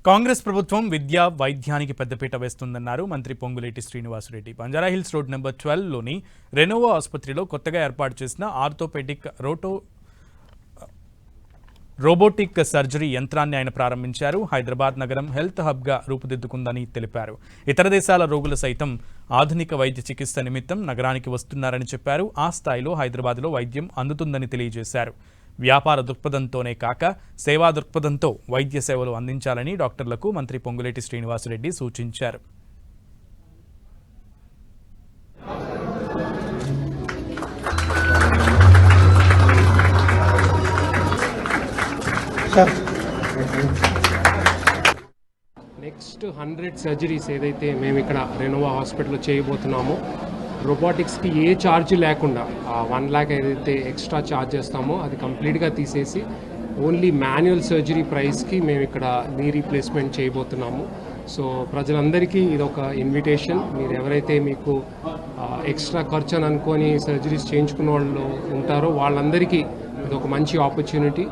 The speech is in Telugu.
కాంగ్రెస్ ప్రభుత్వం విద్యా వైద్యానికి పెద్దపీట వేస్తుందన్నారు మంత్రి పొంగులేటి శ్రీనివాసరెడ్డి. బంజారాహిల్స్ రోడ్ నెంబర్ 12లోని రెనోవా ఆసుపత్రిలో కొత్తగా ఏర్పాటు చేసిన ఆర్థోపెడిక్ రోబోటిక్ సర్జరీ యంత్రాన్ని ఆయన ప్రారంభించారు. హైదరాబాద్ నగరం హెల్త్ హబ్గా రూపుదిద్దుకుందని తెలిపారు. ఇతర దేశాల రోగులు సైతం ఆధునిక వైద్య చికిత్స నిమిత్తం నగరానికి వస్తున్నారని చెప్పారు. ఆ స్థాయిలో హైదరాబాద్లో వైద్యం అందుతుందని తెలియజేశారు. వ్యాపార దృక్పథంతోనే కాక సేవా దృక్పథంతో వైద్య సేవలు అందించాలని డాక్టర్లకు మంత్రి పొంగులేటి శ్రీనివాసరెడ్డి సూచించారు. నెక్స్ట్ 100 సర్జరీస్ ఏదైతే మేము ఇక్కడ రెనోవా హాస్పిటల్లో చేయబోతున్నామో రోబోటిక్స్కి ఏ ఛార్జ్ లేకుండా 1 lakh ఏదైతే ఎక్స్ట్రా ఛార్జ్ చేస్తామో అది కంప్లీట్గా తీసేసి ఓన్లీ మాన్యువల్ సర్జరీ ప్రైస్కి మేము ఇక్కడ నీ రీప్లేస్మెంట్ చేయబోతున్నాము. సో ప్రజలందరికీ ఇది ఒక ఇన్విటేషన్. మీరు ఎవరైతే మీకు ఎక్స్ట్రా ఖర్చు అని అనుకొని సర్జరీస్ చేయించుకున్న వాళ్ళు ఉంటారో వాళ్ళందరికీ ఇది ఒక మంచి ఆపర్చునిటీ.